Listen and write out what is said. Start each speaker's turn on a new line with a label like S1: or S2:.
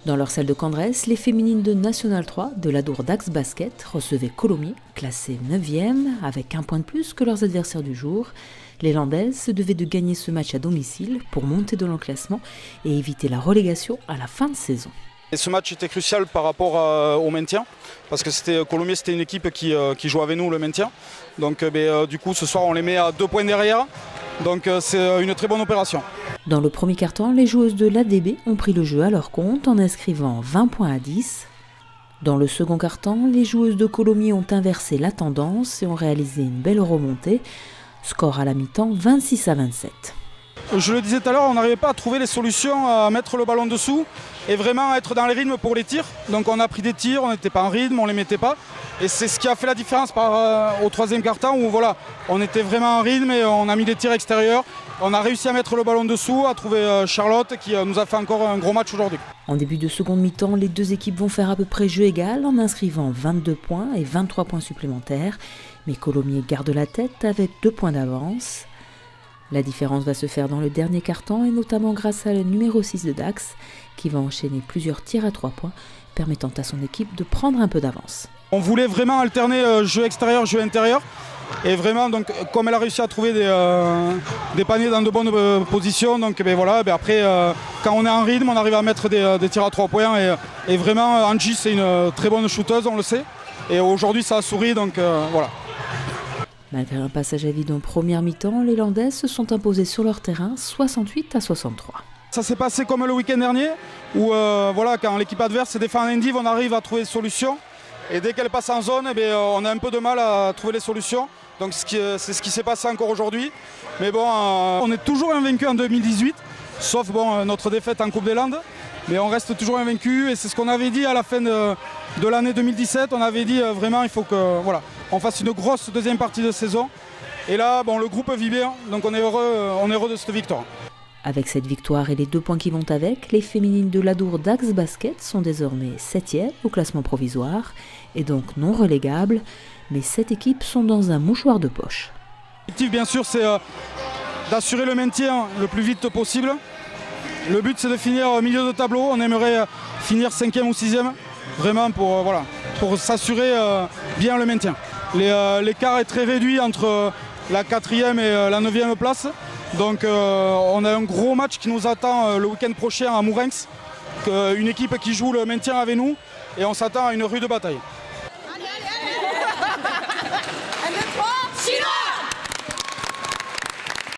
S1: Dans leur salle de Candresse, les féminines de National 3 de l'Adour d'Axe Basket recevaient Colomiers, classé 9e, avec un point de plus que leurs adversaires du jour. Les Landaises se devaient de gagner ce match à domicile pour monter dans le classement et éviter la relégation à la fin de saison.
S2: Et ce match était crucial par rapport au maintien, parce que Colomiers c'était une équipe qui jouait avec nous le maintien. Donc du coup ce soir on les met à 2 points derrière, donc c'est une très bonne opération.
S1: Dans le premier quart-temps, les joueuses de l'ADB ont pris le jeu à leur compte en inscrivant 20 points à 10. Dans le second quart-temps, les joueuses de Colomiers ont inversé la tendance et ont réalisé une belle remontée. Score à la mi-temps 26 à 27.
S2: Je le disais tout à l'heure, on n'arrivait pas à trouver les solutions à mettre le ballon dessous et vraiment être dans les rythmes pour les tirs. Donc on a pris des tirs, on n'était pas en rythme, on ne les mettait pas. Et c'est ce qui a fait la différence au troisième quart-temps où voilà, on était vraiment en rythme et on a mis des tirs extérieurs. On a réussi à mettre le ballon dessous, à trouver Charlotte qui nous a fait encore un gros match aujourd'hui.
S1: En début de seconde mi-temps, les deux équipes vont faire à peu près jeu égal en inscrivant 22 points et 23 points supplémentaires. Mais Colomiers garde la tête avec 2 points d'avance. La différence va se faire dans le dernier quart-temps et notamment grâce à le numéro 6 de Dax qui va enchaîner plusieurs tirs à 3 points permettant à son équipe de prendre un peu d'avance.
S2: On voulait vraiment alterner jeu extérieur, jeu intérieur et vraiment donc, comme elle a réussi à trouver des paniers dans de bonnes positions, donc voilà, après quand on est en rythme on arrive à mettre des tirs à 3 points et vraiment Angie c'est une très bonne shooteuse, on le sait, et aujourd'hui ça a souri donc voilà.
S1: Malgré un passage à vide en première mi-temps, les Landaises se sont imposées sur leur terrain 68 à 63.
S2: Ça s'est passé comme le week-end dernier, où voilà, quand l'équipe adverse défend un endive, on arrive à trouver des solutions. Et dès qu'elle passe en zone, on a un peu de mal à trouver les solutions. Donc c'est ce qui s'est passé encore aujourd'hui. Mais bon, on est toujours invaincu en 2018, sauf notre défaite en Coupe des Landes. Mais on reste toujours invaincu et c'est ce qu'on avait dit à la fin de l'année 2017. On avait dit vraiment il faut que on fasse une grosse deuxième partie de saison. Et là, le groupe vit bien, donc on est heureux de cette victoire.
S1: Avec cette victoire et les 2 points qui vont avec, les féminines de l'Adour d'Axe Basket sont désormais 7e au classement provisoire et donc non relégables. Mais 7 équipes sont dans un mouchoir de poche.
S2: L'objectif, bien sûr, c'est d'assurer le maintien le plus vite possible. Le but, c'est de finir au milieu de tableau. On aimerait finir 5e ou 6e, vraiment pour s'assurer bien le maintien. L'écart est très réduit entre la 4e et la 9e place. Donc on a un gros match qui nous attend le week-end prochain à Mourenx. Une équipe qui joue le maintien avec nous et on s'attend à une rude bataille.